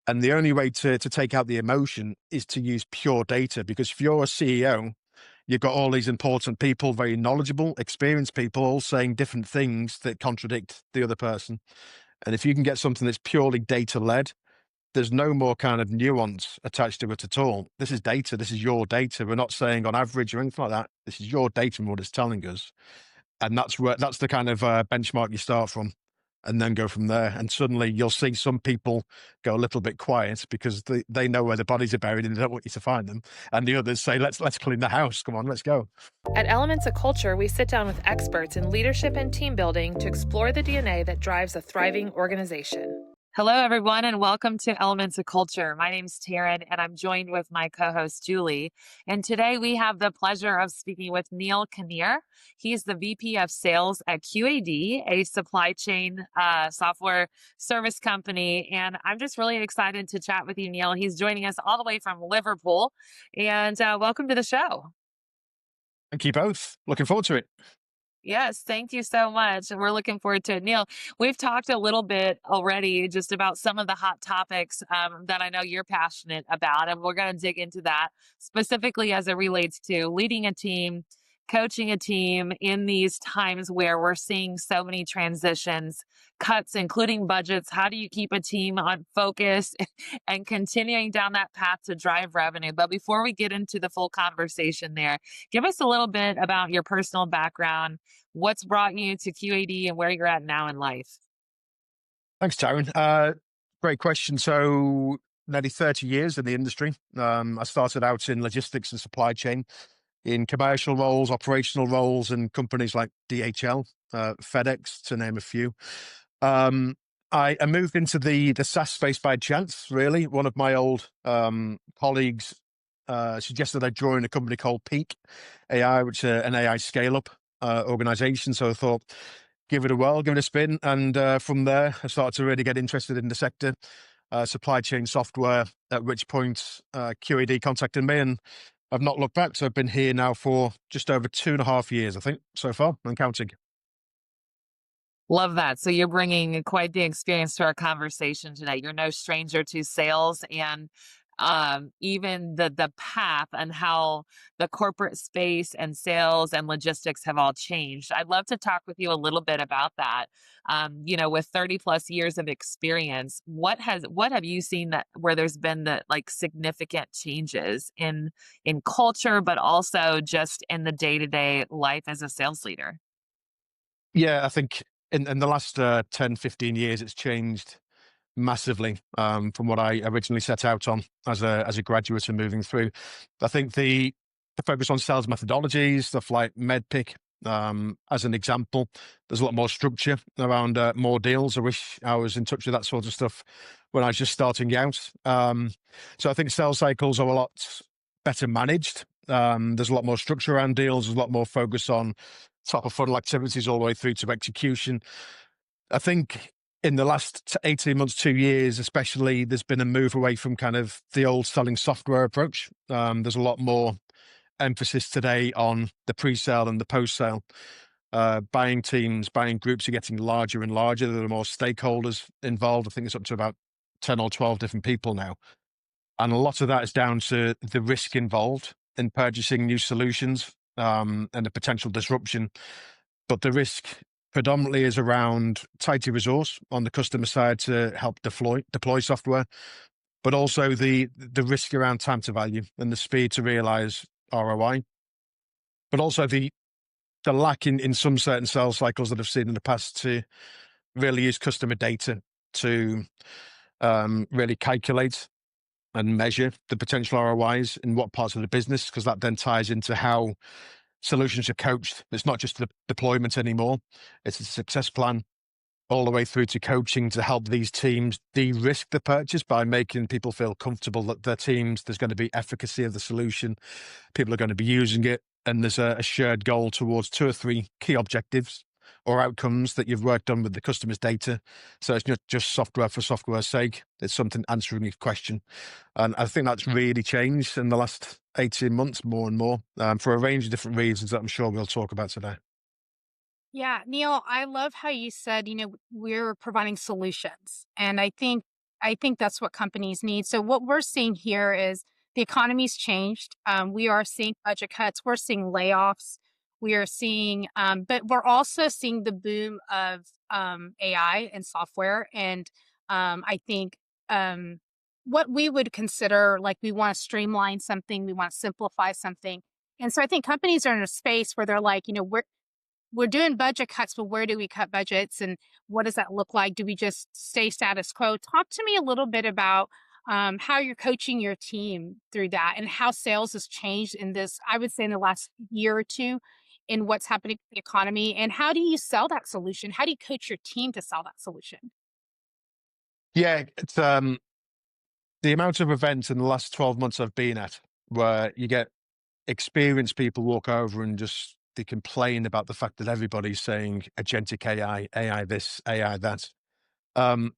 And the only way to take out the emotion is to use pure data, because if you're a CEO, you've got all these important people, very knowledgeable, experienced people, all saying different things that contradict the other person. And if you can get something that's purely data led, there's no more kind of nuance attached to it at all. This is data. This is your data. We're not saying on average or anything like that. This is your data and what it's telling us. And that's the kind of benchmark you start from, and then go from there. And suddenly you'll see some people go a little bit quiet because they know where the bodies are buried and they don't want you to find them. And the others say, let's clean the house. Come on, let's go. At Elements of Culture, we sit down with experts in leadership and team building to explore the DNA that drives a thriving organization. Hello, everyone, and welcome to Elements of Culture. My name's Taryn, and I'm joined with my co-host, Julie. And today we have the pleasure of speaking with Neil Kinnear. He's the VP of Sales at QAD, a supply chain software service company. And I'm just really excited to chat with you, Neil. He's joining us all the way from Liverpool. And welcome to the show. Thank you both. Looking forward to it. Yes, thank you so much. We're looking forward to it. Neil, we've talked a little bit already just about some of the hot topics that I know you're passionate about, and we're going to dig into that specifically as it relates to leading a team, coaching a team in these times where we're seeing so many transitions, cuts, including budgets. How do you keep a team on focus and continuing down that path to drive revenue? But before we get into the full conversation there, give us a little bit about your personal background, what's brought you to QAD and where you're at now in life. Thanks, Taryn. Great question. So nearly 30 years in the industry. I started out in logistics and supply chain, in commercial roles, operational roles, and companies like DHL, FedEx, to name a few. I moved into the SaaS space by chance, really. One of my old colleagues suggested I join a company called Peak AI, which is an AI scale-up organization. So I thought, give it a whirl, give it a spin. And from there, I started to really get interested in the sector, supply chain software, at which point QAD contacted me, and I've not looked back. So I've been here now for just over 2.5 years, I think, so far, and counting. Love that. So you're bringing quite the experience to our conversation today. You're no stranger to sales and even the path and how the corporate space and sales and logistics have all changed. I'd love to talk with you a little bit about that. With 30 plus years of experience, what have you seen that where there's been the like significant changes in culture, but also just in the day-to-day life as a sales leader? Yeah, I think in the last 10, 15 years, it's changed massively from what I originally set out on as a graduate and moving through. I think the focus on sales methodologies, stuff like MedPick, as an example, there's a lot more structure around more deals. I wish I was in touch with that sort of stuff when I was just starting out. So I think sales cycles are a lot better managed. There's a lot more structure around deals. There's a lot more focus on top of funnel activities all the way through to execution. I think in the last 18 months, 2 years, especially, there's been a move away from kind of the old selling software approach. There's a lot more emphasis today on the pre-sale and the post-sale. Buying teams, buying groups are getting larger and larger. There are more stakeholders involved. I think it's up to about 10 or 12 different people now. And a lot of that is down to the risk involved in purchasing new solutions, and the potential disruption. But the risk predominantly is around tighter resource on the customer side to help deploy software, but also the risk around time to value and the speed to realize ROI, but also the lack in some certain sales cycles that I've seen in the past to really use customer data to really calculate and measure the potential ROIs in what parts of the business, because that then ties into how solutions are coached. It's not just the deployment anymore. It's a success plan all the way through to coaching to help these teams de-risk the purchase by making people feel comfortable that their teams, there's going to be efficacy of the solution. People are going to be using it. And there's a shared goal towards 2 or 3 key objectives or outcomes that you've worked on with the customer's data. So it's not just software for software's sake. It's something answering a question. And I think that's really changed in the last 18 months, more and more, for a range of different reasons that I'm sure we'll talk about today. Yeah, Neil, I love how you said, we're providing solutions. And I think I think that's what companies need. So what we're seeing here is the economy's changed. We are seeing budget cuts. We're seeing layoffs. We are seeing, but we're also seeing the boom of AI and software. And I think what we would consider like we want to streamline something, we want to simplify something. And so I think companies are in a space where they're like, we're doing budget cuts, but where do we cut budgets and what does that look like? Do we just stay status quo? Talk to me a little bit about how you're coaching your team through that and how sales has changed in this, I would say, in the last year or two, in what's happening in the economy. And how do you sell that solution? How do you coach your team to sell that solution? Yeah, it's the amount of events in the last 12 months I've been at where you get experienced people walk over and just they complain about the fact that everybody's saying agentic AI, AI this, AI that. Um,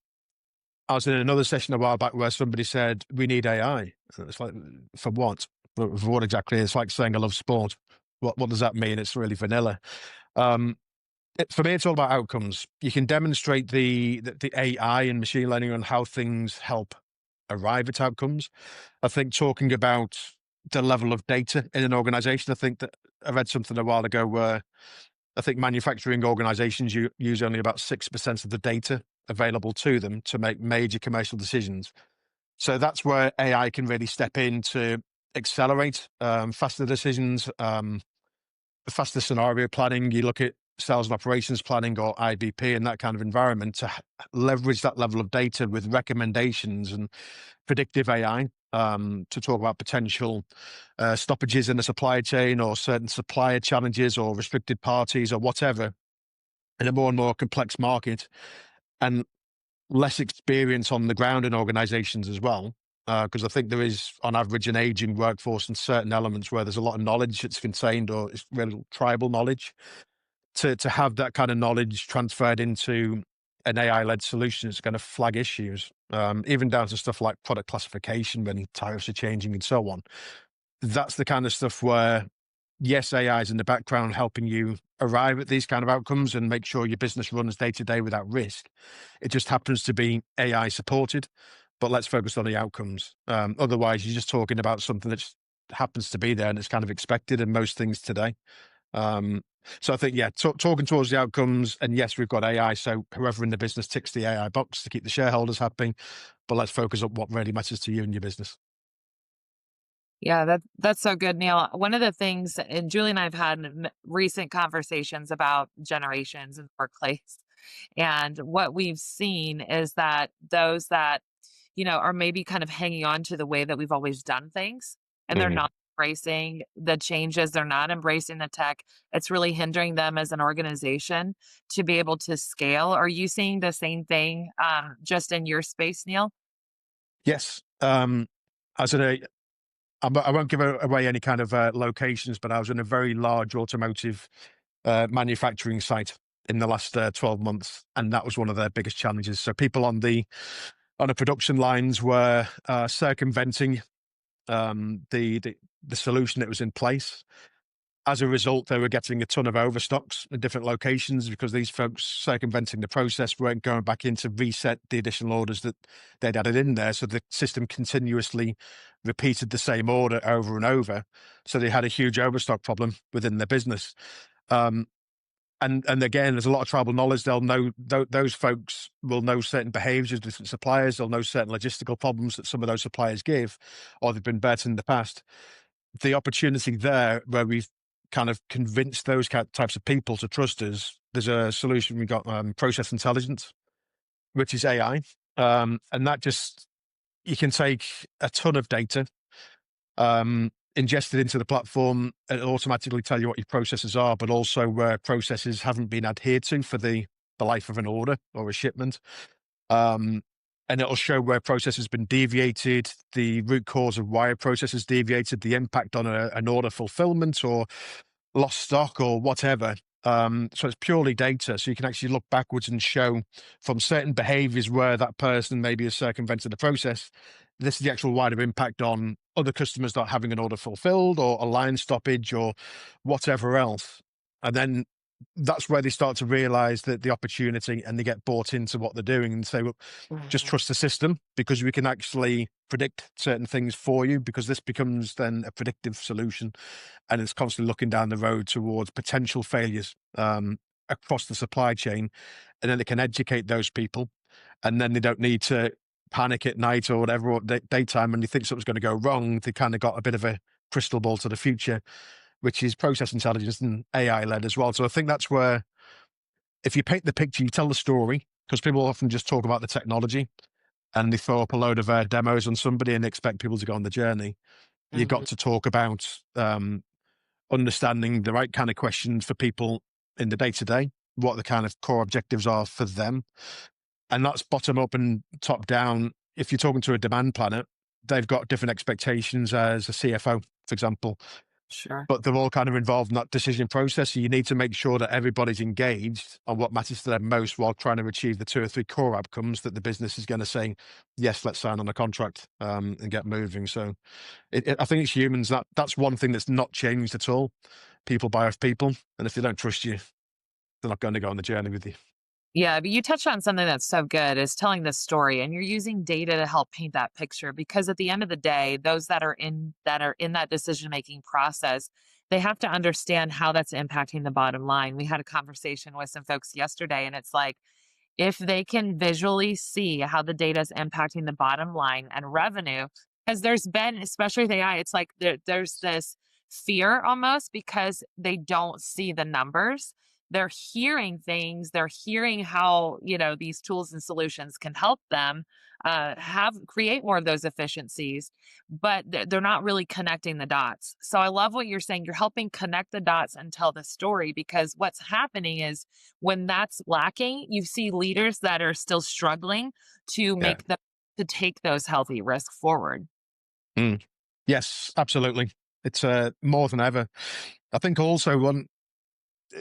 I was in another session a while back where somebody said, we need AI. And it's like, for what? For what exactly? It's like saying I love sport. What does that mean? It's really vanilla. Um, for me, it's all about outcomes. You can demonstrate the AI and machine learning on how things help arrive at outcomes. I think talking about the level of data in an organization, I think that I read something a while ago where I think manufacturing organizations use only about 6% of the data available to them to make major commercial decisions. So that's where AI can really step in to accelerate faster decisions, faster scenario planning. You look at sales and operations planning or IBP in that kind of environment to leverage that level of data with recommendations and predictive AI to talk about potential stoppages in the supply chain or certain supplier challenges or restricted parties or whatever in a more and more complex market and less experience on the ground in organizations as well. Because I think there is, on average, an aging workforce in certain elements where there's a lot of knowledge that's contained or it's really tribal knowledge. To have that kind of knowledge transferred into an AI-led solution is going to flag issues, even down to stuff like product classification when tariffs are changing and so on. That's the kind of stuff where, yes, AI is in the background helping you arrive at these kind of outcomes and make sure your business runs day to day without risk. It just happens to be AI supported, but let's focus on the outcomes. Otherwise, you're just talking about something that happens to be there and it's kind of expected in most things today. Um, so I think, yeah, talking towards the outcomes, and yes, we've got AI. So whoever in the business ticks the AI box to keep the shareholders happy, but let's focus on what really matters to you and your business. Yeah, that's so good, Neil. One of the things, and Julie and I have had recent conversations about generations in the workplace. And what we've seen is that those that, are maybe kind of hanging on to the way that we've always done things, and they're Mm. not embracing the changes, they're not embracing the tech. It's really hindering them as an organization to be able to scale. Are you seeing the same thing just in your space, Neil? Yes. I was in I won't give away any kind of locations, but I was in a very large automotive manufacturing site in the last 12 months, and that was one of their biggest challenges. So people on the production lines were circumventing the solution that was in place. As a result, they were getting a ton of overstocks in different locations because these folks circumventing the process weren't going back in to reset the additional orders that they'd added in there. So the system continuously repeated the same order over and over. So they had a huge overstock problem within their business. Um, and again, there's a lot of tribal knowledge. They'll know those folks will know certain behaviors of different suppliers. They'll know certain logistical problems that some of those suppliers give, or they've been better in the past. The opportunity there where we've kind of convinced those types of people to trust us. There's a solution we got, process intelligence, which is AI, and that just you can take a ton of data, ingest it into the platform, and it'll automatically tell you what your processes are, but also where processes haven't been adhered to for the life of an order or a shipment. Um, and it'll show where process has been deviated, the root cause of why a process has deviated, the impact on an order fulfillment or lost stock or whatever. So it's purely data. So you can actually look backwards and show from certain behaviors where that person maybe has circumvented the process. This is the actual wider impact on other customers not having an order fulfilled or a line stoppage or whatever else. And then that's where they start to realize that the opportunity, and they get bought into what they're doing and say, well, just trust the system, because we can actually predict certain things for you, because this becomes then a predictive solution, and it's constantly looking down the road towards potential failures across the supply chain. And then it can educate those people, and then they don't need to panic at night or whatever, or daytime, when you think something's going to go wrong. They kind of got a bit of a crystal ball to the future, which is process intelligence and AI led as well. So I think that's where, if you paint the picture, you tell the story, because people often just talk about the technology and they throw up a load of demos on somebody and expect people to go on the journey. You've Mhm. got to talk about understanding the right kind of questions for people in the day to day, what the kind of core objectives are for them. And that's bottom up and top down. If you're talking to a demand planner, they've got different expectations as a CFO, for example, Sure. but they're all kind of involved in that decision process. So you need to make sure that everybody's engaged on what matters to them most, while trying to achieve the 2 or 3 core outcomes that the business is going to say, yes, let's sign on a contract and get moving. So I think it's humans. That's one thing that's not changed at all. People buy off people. And if they don't trust you, they're not going to go on the journey with you. Yeah, but you touched on something that's so good, is telling the story, and you're using data to help paint that picture, because at the end of the day, those that are in that decision making process, they have to understand how that's impacting the bottom line. We had a conversation with some folks yesterday, and it's like, if they can visually see how the data is impacting the bottom line and revenue, because there's been, especially with AI, it's like there's this fear almost, because they don't see the numbers. They're hearing things, they're hearing how, these tools and solutions can help them have create more of those efficiencies, but they're not really connecting the dots. So I love what you're saying. You're helping connect the dots and tell the story, because what's happening is, when that's lacking, you see leaders that are still struggling to Yeah. to take those healthy risks forward. Mm. Yes, absolutely. It's more than ever. I think also one,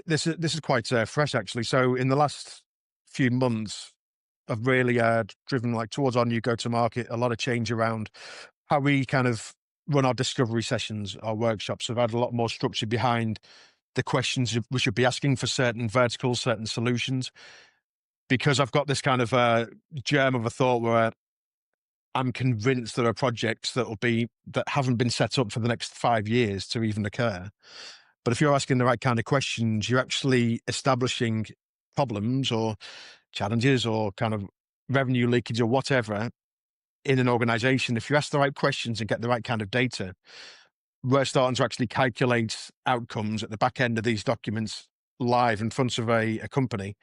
this is quite fresh actually. So in the last few months, I've really driven like towards our new go-to-market, a lot of change around how we kind of run our discovery sessions, our workshops. We've had a lot more structure behind the questions we should be asking for certain verticals, certain solutions, because I've got this kind of germ of a thought where I'm convinced there are projects that haven't been set up for the next 5 years to even occur. But if you're asking the right kind of questions, you're actually establishing problems or challenges or kind of revenue leakage or whatever in an organization. If you ask the right questions and get the right kind of data, we're starting to actually calculate outcomes at the back end of these documents live in front of a company,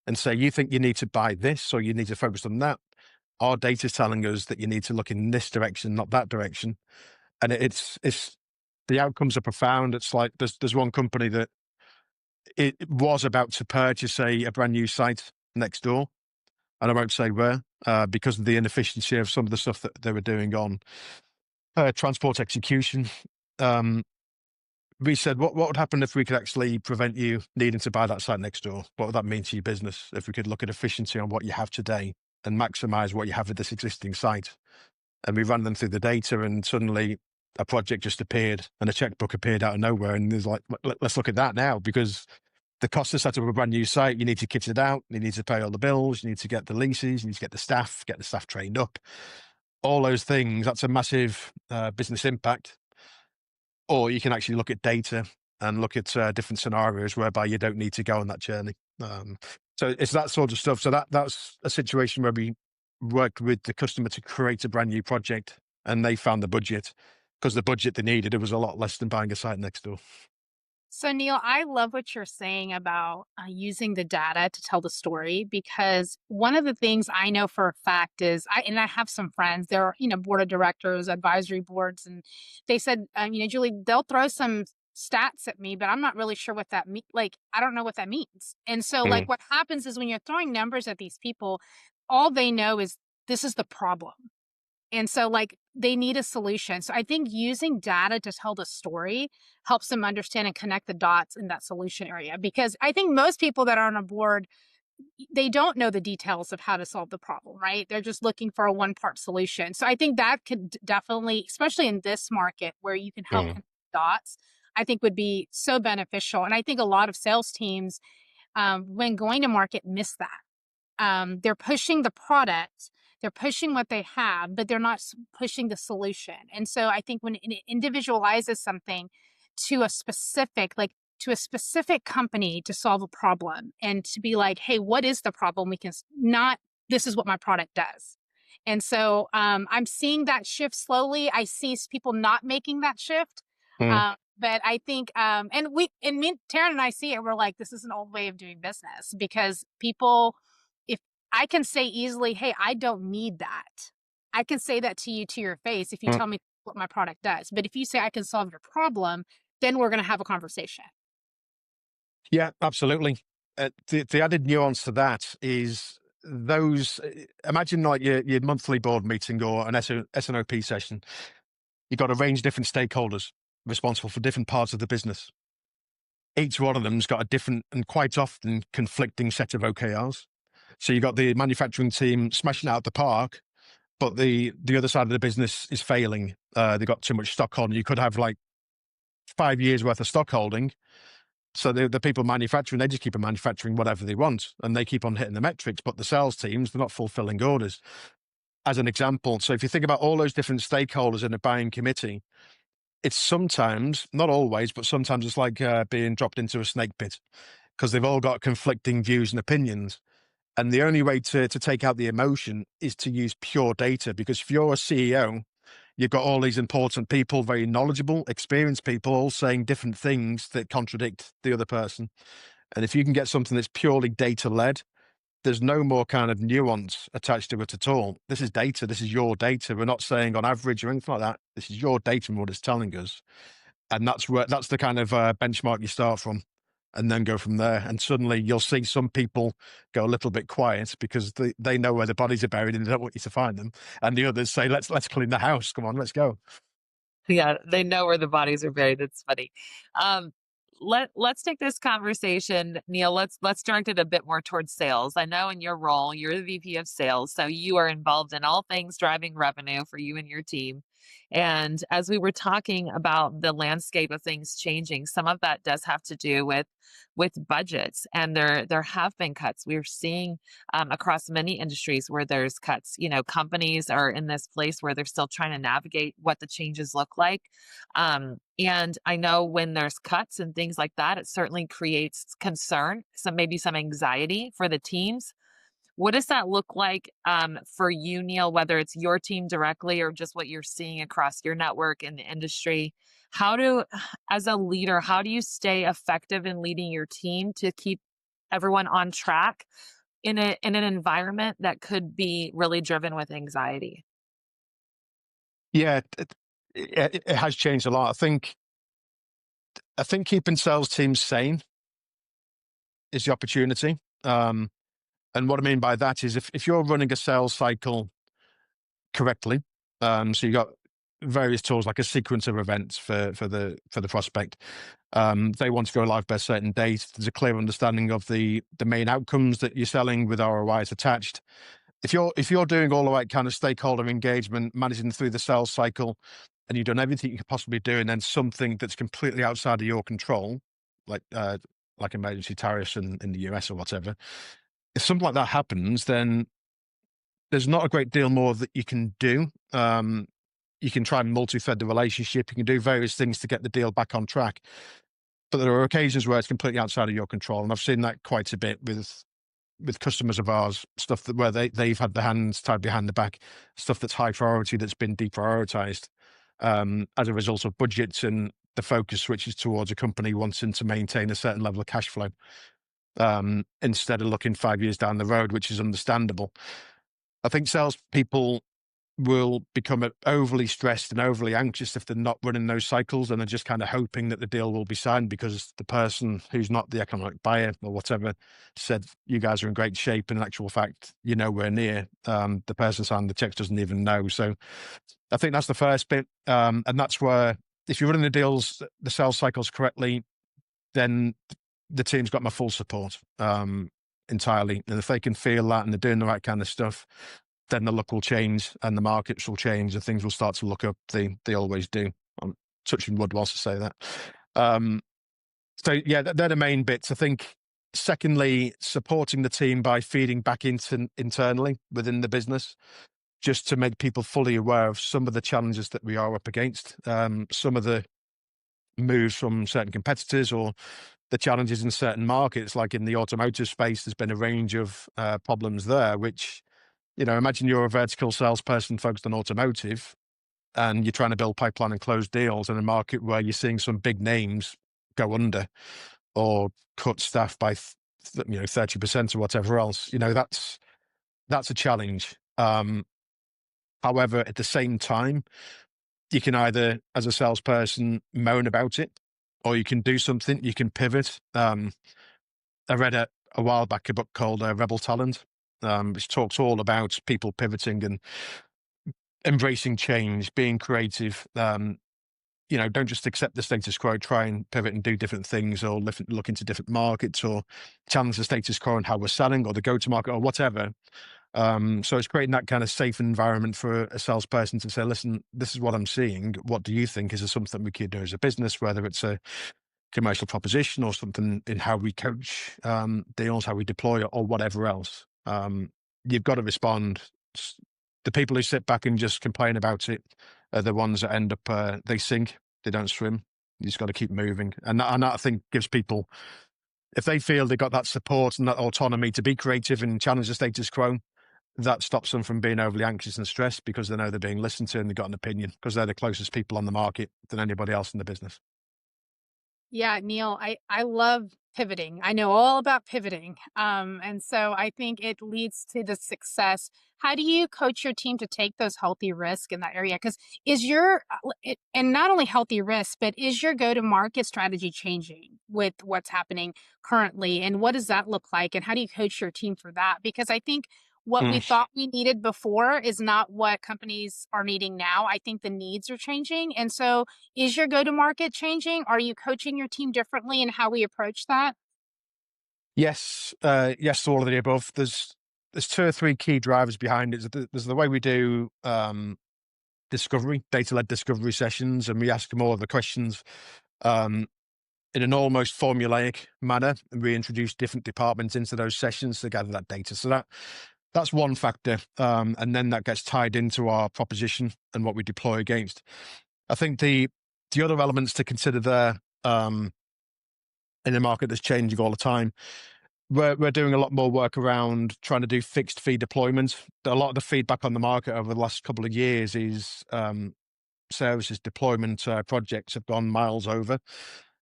and say, you think you need to buy this or you need to focus on that. Our data is telling us that you need to look in this direction, not that direction. And it's the outcomes are profound. It's like there's one company that it was about to purchase a brand new site next door, and I won't say where, because of the inefficiency of some of the stuff that they were doing on transport execution. Um, we said, what would happen if we could actually prevent you needing to buy that site next door? What would that mean to your business if we could look at efficiency on what you have today and maximize what you have at this existing site? And we ran them through the data, and suddenly a project just appeared and a checkbook appeared out of nowhere. And there's like, let's look at that now, because the cost to set up a brand new site, you need to kit it out, you need to pay all the bills, you need to get the leases, you need to get the staff trained up, all those things. That's a massive business impact. Or you can actually look at data and look at different scenarios whereby you don't need to go on that journey. So it's that sort of stuff. So that's a situation where we worked with the customer to create a brand new project, and they found the budget, because the budget they needed, it was a lot less than buying a site next door. So, Neil, I love what you're saying about using the data to tell the story, because one of the things I know for a fact is I have some friends, they're, board of directors, advisory boards, and they said, Julie, they'll throw some stats at me, but I'm not really sure what that means. Like, I don't know what that means. And so, like, Mm. what happens is when you're throwing numbers at these people, all they know is this is the problem. And so, like, they need a solution. So I think using data to tell the story helps them understand and connect the dots in that solution area. Because I think most people that are on a board, they don't know the details of how to solve the problem, right? They're just looking for a one-part solution. So I think that could definitely, especially in this market where you can help Mm. connect dots, I think would be so beneficial. And I think a lot of sales teams, when going to market, miss that. They're pushing the product, they're pushing what they have, but they're not pushing the solution. And so I think when it individualizes something to a specific, like to a specific company to solve a problem and to be like, hey, what is the problem? We can not, this is what my product does. And so I'm seeing that shift slowly. I see people not making that shift. Mm. But I think, and Taryn and I see it, we're like, this is an old way of doing business because people, if I can say easily, hey, I don't need that. I can say that to you to your face if you Mm. tell me what my product does. But if you say I can solve your problem, then we're going to have a conversation. Yeah, absolutely. The added nuance to that is those, imagine like your monthly board meeting or an SNOP session. You've got a range of different stakeholders responsible for different parts of the business. Each one of them's got a different and quite often conflicting set of OKRs. So you've got the manufacturing team smashing it out the park, but the other side of the business is failing. They've got too much stock on. You could have like 5 years worth of stock holding. So the people manufacturing, they just keep on manufacturing whatever they want and they keep on hitting the metrics, but the sales teams, they're not fulfilling orders. As an example, so if you think about all those different stakeholders in a buying committee, it's sometimes, not always, but sometimes it's like being dropped into a snake pit because they've all got conflicting views and opinions. And the only way to take out the emotion is to use pure data, because if you're a CEO, you've got all these important people, very knowledgeable, experienced people, all saying different things that contradict the other person. And if you can get something that's purely data-led, there's no more kind of nuance attached to it at all. This is data. This is your data. We're not saying on average or anything like that. This is your data and what it's telling us. And that's the kind of benchmark you start from and then go from there. And suddenly you'll see some people go a little bit quiet because they know where the bodies are buried and they don't want you to find them. And the others say, let's clean the house. Come on, let's go. Yeah, they know where the bodies are buried. It's funny. Um, let's take this conversation, Neil. Let's direct it a bit more towards sales. I know in your role, you're the VP of sales, so you are involved in all things driving revenue for you and your team. And as we were talking about the landscape of things changing, some of that does have to do with budgets, and there have been cuts. We're seeing across many industries where there's cuts. You know, companies are in this place where they're still trying to navigate what the changes look like. And I know when there's cuts and things like that, it certainly creates concern, maybe some anxiety for the teams. What does that look like for you, Neil, whether it's your team directly or just what you're seeing across your network in the industry? As a leader, how do you stay effective in leading your team to keep everyone on track in an environment that could be really driven with anxiety? Yeah, it has changed a lot. I think keeping sales teams sane is the opportunity. And what I mean by that is if you're running a sales cycle correctly, so you got various tools like a sequence of events for the prospect. They want to go live by a certain date. There's a clear understanding of the main outcomes that you're selling with ROIs attached. If you're doing all the right kind of stakeholder engagement, managing through the sales cycle, and you've done everything you could possibly do, and then something that's completely outside of your control, like emergency tariffs in the US or whatever, if something like that happens, then there's not a great deal more that you can do. You can try and multi-thread the relationship. You can do various things to get the deal back on track. But there are occasions where it's completely outside of your control. And I've seen that quite a bit with customers of ours, stuff where they've had their hands tied behind the back, stuff that's high priority that's been deprioritized as a result of budgets and the focus switches towards a company wanting to maintain a certain level of cash flow instead of looking 5 years down the road, which is understandable. I think salespeople will become overly stressed and overly anxious if they're not running those cycles and they're just kind of hoping that the deal will be signed because the person who's not the economic buyer or whatever said, you guys are in great shape. And in actual fact, you're nowhere near. The person signing the checks doesn't even know. So I think that's the first bit. And that's where if you're running the sales cycles correctly, then the team's got my full support entirely. And if they can feel that and they're doing the right kind of stuff, then the look will change and the markets will change and things will start to look up. They always do. I'm touching wood whilst I say that. So yeah, they're the main bits. I think secondly, supporting the team by feeding back internally within the business, just to make people fully aware of some of the challenges that we are up against, some of the moves from certain competitors or the challenges in certain markets, like in the automotive space, there's been a range of problems there, which, imagine you're a vertical salesperson focused on automotive and you're trying to build pipeline and close deals in a market where you're seeing some big names go under or cut staff by 30% or whatever else. That's a challenge. However, at the same time, you can either, as a salesperson, moan about it, or you can do something. You can pivot. I read a while back a book called Rebel Talent, which talks all about people pivoting and embracing change, being creative. Don't just accept the status quo, try and pivot and do different things, or look into different markets, or challenge the status quo and how we're selling, or the go-to-market, or whatever. So it's creating that kind of safe environment for a salesperson to say, listen, this is what I'm seeing. What do you think? Is there something we could do as a business, whether it's a commercial proposition or something in how we coach deals, how we deploy it, or whatever else? You've got to respond. The people who sit back and just complain about it are the ones that end up, they sink, they don't swim. You just got to keep moving. And that I think gives people, if they feel they got that support and that autonomy to be creative and challenge the status quo, that stops them from being overly anxious and stressed, because they know they're being listened to and they've got an opinion, because they're the closest people on the market than anybody else in the business. Yeah, Neil, I love pivoting. I know all about pivoting. And so I think it leads to the success. How do you coach your team to take those healthy risks in that area? Because and not only healthy risks, but is your go-to-market strategy changing with what's happening currently? And what does that look like? And how do you coach your team for that? Because I think what we thought we needed before is not what companies are needing now. I think the needs are changing. And so is your go-to-market changing? Are you coaching your team differently in how we approach that? Yes, yes to all of the above. There's 2 or 3 key drivers behind it. There's the way we do discovery, data-led discovery sessions, and we ask more of the questions in an almost formulaic manner, and we introduce different departments into those sessions to gather that data. So that's one factor, and then that gets tied into our proposition and what we deploy against. I think the other elements to consider there, in a market that's changing all the time, we're doing a lot more work around trying to do fixed fee deployment. A lot of the feedback on the market over the last couple of years is services deployment projects have gone miles over.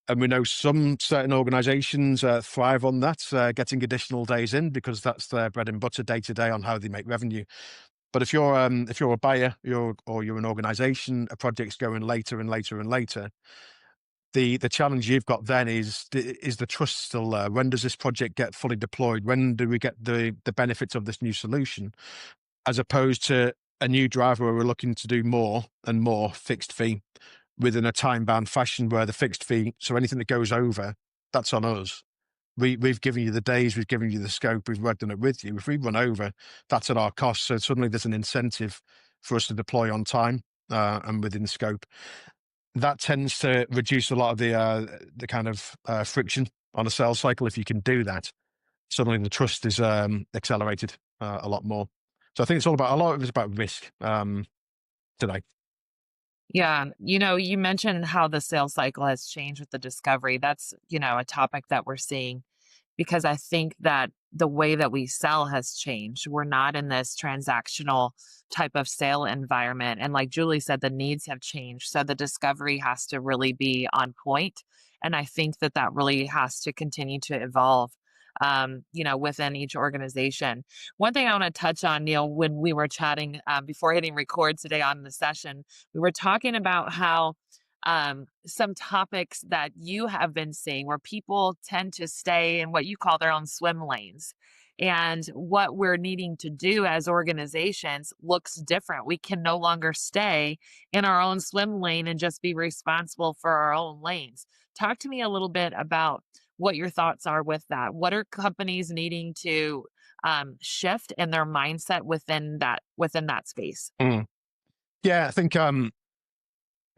And we know some certain organizations thrive on that, getting additional days in, because that's their bread and butter day to day on how they make revenue. But if you're a buyer, or you're an organization, a project's going later and later and later, the challenge you've got then is the trust still there? When does this project get fully deployed? When do we get the benefits of this new solution? As opposed to a new driver where we're looking to do more and more fixed fee within a time-bound fashion, where the fixed fee, so anything that goes over, that's on us. We've given you the days, we've given you the scope, we've worked on it with you. If we run over, that's at our cost. So suddenly there's an incentive for us to deploy on time and within scope. That tends to reduce a lot of the kind of friction on a sales cycle. If you can do that, suddenly the trust is accelerated a lot more. So I think a lot of it is about risk today. Yeah. You mentioned how the sales cycle has changed with the discovery. That's, a topic that we're seeing, because I think that the way that we sell has changed. We're not in this transactional type of sale environment. And like Julie said, the needs have changed. So the discovery has to really be on point. And I think that that really has to continue to evolve, within each organization. One thing I want to touch on, Neil, when we were chatting before hitting record today on the session, we were talking about how some topics that you have been seeing where people tend to stay in what you call their own swim lanes. And what we're needing to do as organizations looks different. We can no longer stay in our own swim lane and just be responsible for our own lanes. Talk to me a little bit about what your thoughts are with that. What are companies needing to shift in their mindset within that space? Yeah, I think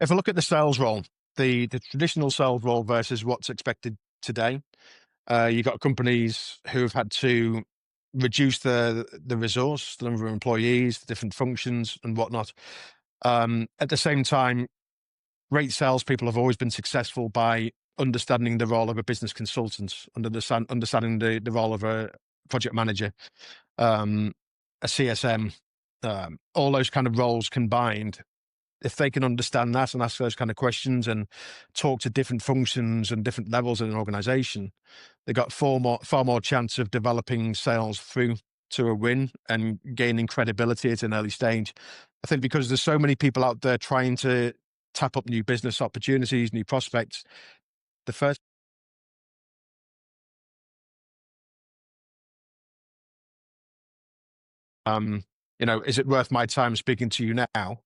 if I look at the sales role, the traditional sales role versus what's expected today. You've got companies who have had to reduce the resource, the number of employees, the different functions and whatnot. At the same time, great salespeople have always been successful by understanding the role of a business consultant, understanding the role of a project manager, a CSM, all those kind of roles combined. If they can understand that and ask those kind of questions and talk to different functions and different levels in an organization, they got far more chance of developing sales through to a win and gaining credibility at an early stage. I think because there's so many people out there trying to tap up new business opportunities, new prospects, the first, is it worth my time speaking to you now?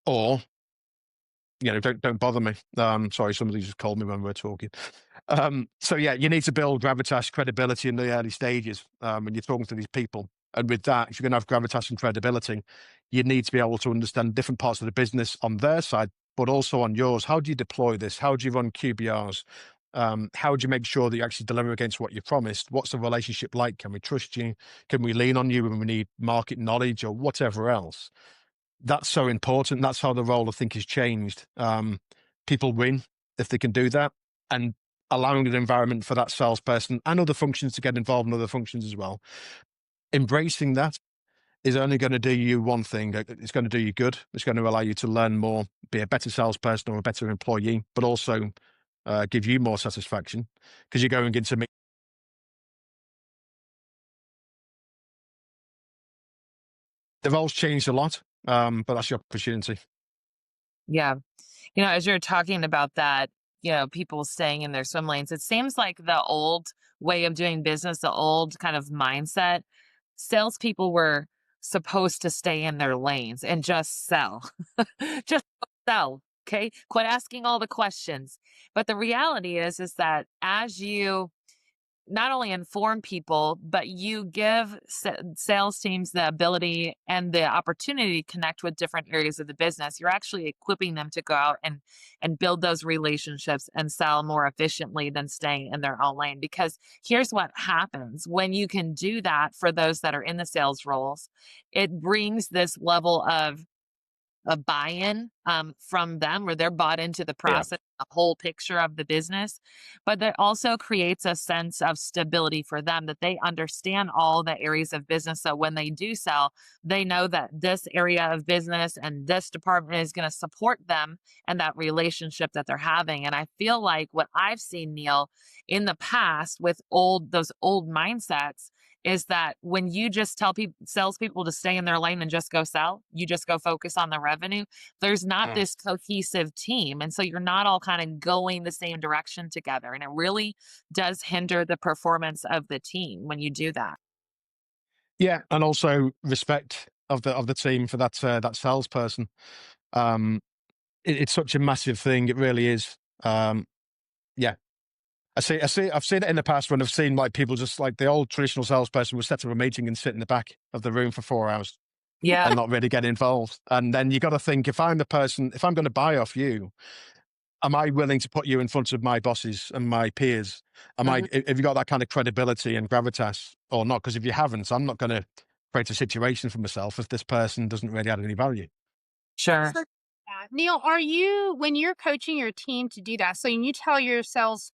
Or don't bother me. Sorry, somebody just called me when we were talking. So yeah, you need to build gravitas, credibility in the early stages when you're talking to these people. And with that, if you're going to have gravitas and credibility, you need to be able to understand different parts of the business on their side, but also on yours. How do you deploy this? How do you run QBRs? How do you make sure that you actually deliver against what you promised? What's the relationship like? Can we trust you? Can we lean on you when we need market knowledge or whatever else? That's so important. That's how the role, I think, has changed. People win if they can do that, and allowing an environment for that salesperson and other functions to get involved in other functions as well. Embracing that is only going to do you one thing. It's going to do you good. It's going to allow you to learn more, be a better salesperson or a better employee, but also give you more satisfaction because you're going into the role's changed a lot, but that's your opportunity. Yeah. As you're talking about that, people staying in their swim lanes, it seems like the old way of doing business, the old kind of mindset, salespeople were supposed to stay in their lanes and just sell. Just sell. Okay. Quit asking all the questions. But the reality is that as you not only inform people, but you give sales teams the ability and the opportunity to connect with different areas of the business. You're actually equipping them to go out and build those relationships and sell more efficiently than staying in their own lane. Because here's what happens when you can do that for those that are in the sales roles, it brings this level of a buy-in from them where they're bought into the Yeah. process, the whole picture of the business, but that also creates a sense of stability for them that they understand all the areas of business. So when they do sell, they know that this area of business and this department is going to support them and that relationship that they're having. And I feel like what I've seen, Neil, in the past with those old mindsets is that when you just tell salespeople to stay in their lane and just go sell, you just go focus on the revenue, there's not this cohesive team. And so you're not all kind of going the same direction together. And it really does hinder the performance of the team when you do that. Yeah, and also respect of the team for that salesperson. It's such a massive thing. It really is. Yeah, I've seen it in the past when I've seen like people just like the old traditional salesperson will set up a meeting and sit in the back of the room for 4 hours Yeah, and not really get involved. And then you got to think, if I'm going to buy off you, am I willing to put you in front of my bosses and my peers? mhm, Have you got that kind of credibility and gravitas or not? Because if you haven't, I'm not going to create a situation for myself if this person doesn't really add any value. sure. Neil, when you're coaching your team to do that, so when you tell your sales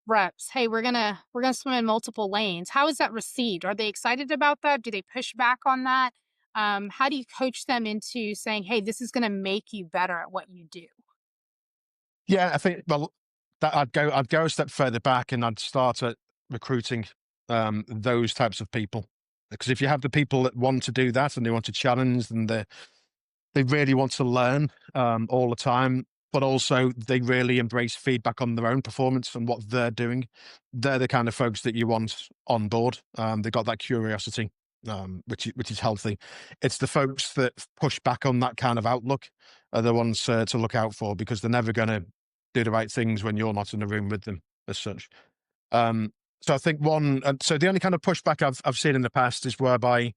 reps, hey, we're gonna swim in multiple lanes, how is that received? Are they excited about that? Do they push back on that? How do you coach them into saying, hey, this is gonna make you better at what you do? Yeah, I think, well, that I'd go a step further back and I'd start at recruiting those types of people. Because if you have the people that want to do that and they want to challenge and they really want to learn all the time, but also they really embrace feedback on their own performance and what they're doing, they're the kind of folks that you want on board. They've got that curiosity, which is healthy. It's the folks that push back on that kind of outlook are the ones to look out for because they're never going to do the right things when you're not in the room with them as such. So I think so the only kind of pushback I've seen in the past is whereby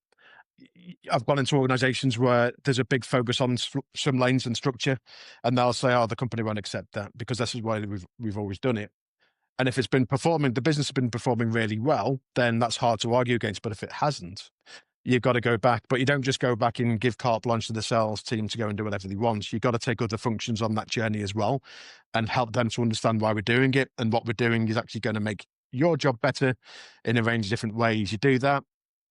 I've gone into organizations where there's a big focus on swim lanes and structure, and they'll say, oh, the company won't accept that because this is why we've always done it. And if it's been performing, the business has been performing really well, then that's hard to argue against. But if it hasn't, you've got to go back. But you don't just go back and give carte blanche to the sales team to go and do whatever they want. You've got to take other functions on that journey as well and help them to understand why we're doing it. And what we're doing is actually going to make your job better in a range of different ways. You do that,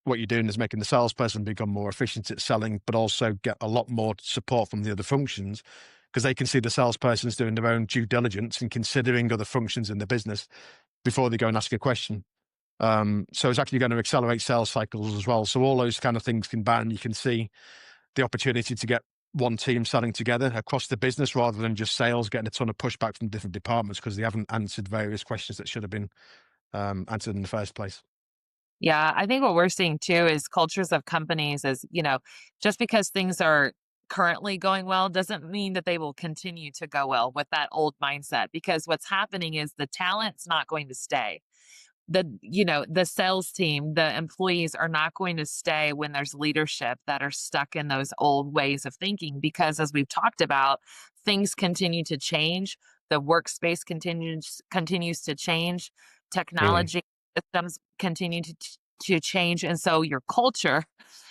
what you're doing is making the salesperson become more efficient at selling, but also get a lot more support from the other functions because they can see the salesperson's doing their own due diligence and considering other functions in the business before they go and ask a question. So it's actually going to accelerate sales cycles as well. So all those kind of things combined, you can see the opportunity to get one team selling together across the business rather than just sales getting a ton of pushback from different departments because they haven't answered various questions that should have been answered in the first place. Yeah, I think what we're seeing too is cultures of companies is, just because things are currently going well doesn't mean that they will continue to go well with that old mindset because what's happening is the talent's not going to stay. The sales team, the employees are not going to stay when there's leadership that are stuck in those old ways of thinking because as we've talked about, things continue to change, the workspace continues to change, Mm. technology systems continue to change, and so your culture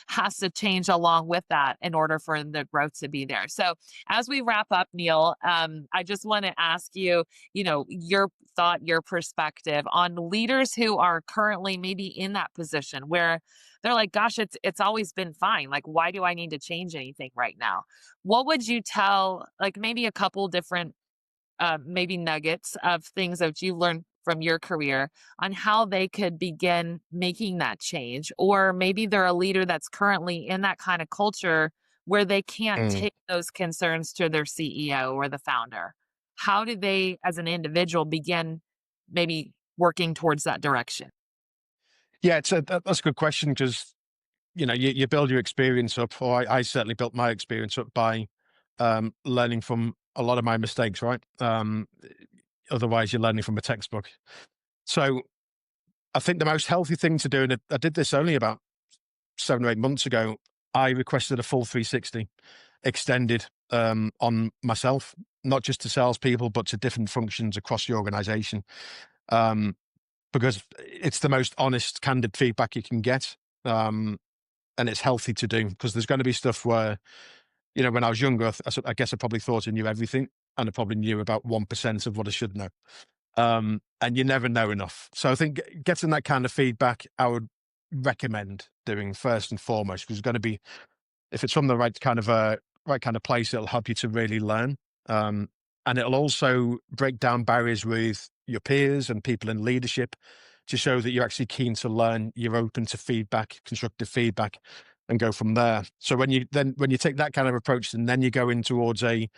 has to change along with that in order for the growth to be there. So as we wrap up, Neil, I just want to ask you, your thought, your perspective on leaders who are currently maybe in that position where they're like, gosh, it's always been fine. Like, why do I need to change anything right now? What would you tell, like maybe a couple different maybe nuggets of things that you learned from your career on how they could begin making that change? Or maybe they're a leader that's currently in that kind of culture where they can't Mm. take those concerns to their CEO or the founder. How do they, as an individual, begin maybe working towards that direction? Yeah, that's a good question because you build your experience up, or I certainly built my experience up by learning from a lot of my mistakes, right? Otherwise, you're learning from a textbook. So I think the most healthy thing to do, and I did this only about 7 or 8 months ago, I requested a full 360 extended on myself, not just to salespeople, but to different functions across the organization. Um, because it's the most honest, candid feedback you can get. And it's healthy to do because there's going to be stuff where, when I was younger, I guess I probably thought I knew everything and I probably knew about 1% of what I should know. And you never know enough. So I think getting that kind of feedback, I would recommend doing first and foremost, because it's going to be, if it's from the right kind of place, it'll help you to really learn. And it'll also break down barriers with your peers and people in leadership to show that you're actually keen to learn, you're open to feedback, constructive feedback, and go from there. So when you take that kind of approach and then you go in towards a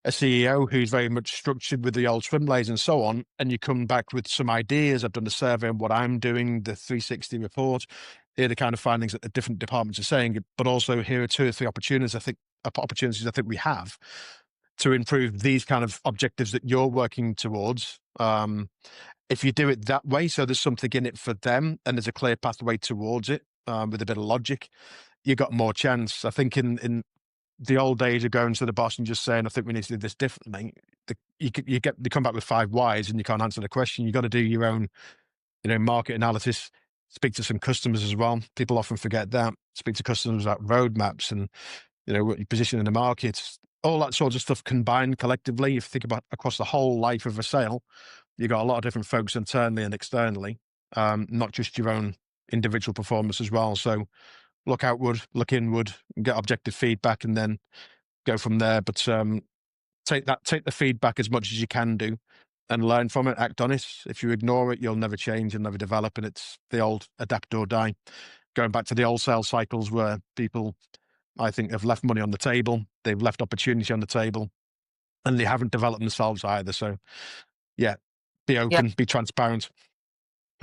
CEO who's very much structured with the old swim lanes and so on, and you come back with some ideas. I've done a survey on what I'm doing, the 360 report. Here are the kind of findings that the different departments are saying, but also here are 2 or 3 opportunities I think we have to improve these kind of objectives that you're working towards. If you do it that way, so there's something in it for them and there's a clear pathway towards it with a bit of logic, you got more chance. I think in the old days of going to the boss and just saying, I think we need to do this differently. You come back with 5 whys and you can't answer the question. You got to do your own, market analysis, speak to some customers as well. People often forget that. Speak to customers about roadmaps and, what your position in the market, all that sort of stuff combined collectively. If you think about across the whole life of a sale, you got a lot of different folks internally and externally, not just your own individual performance as well. So look outward, look inward, get objective feedback, and then go from there. But take the feedback as much as you can do, and learn from it. Act on it. If you ignore it, you'll never change, you'll never develop, and it's the old adapt or die. Going back to the old sales cycles where people, I think, have left money on the table, they've left opportunity on the table, and they haven't developed themselves either. So, yeah, be Yeah. open, be transparent.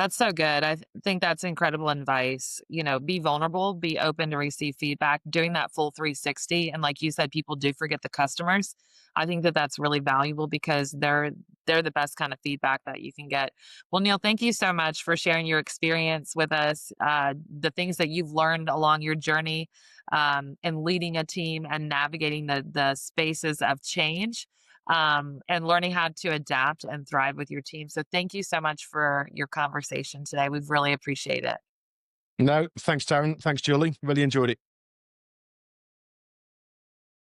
That's so good. Think that's incredible advice. You know, be vulnerable, be open to receive feedback, doing that full 360. And like you said, people do forget the customers. I think that that's really valuable because they're the best kind of feedback that you can get. Well, Neil, thank you so much for sharing your experience with us, the things that you've learned along your journey, and leading a team and navigating the spaces of change, and learning how to adapt and thrive with your team. So thank you so much for your conversation today. We've really appreciated it. No, thanks, Taryn. Thanks, Julie. Really enjoyed it.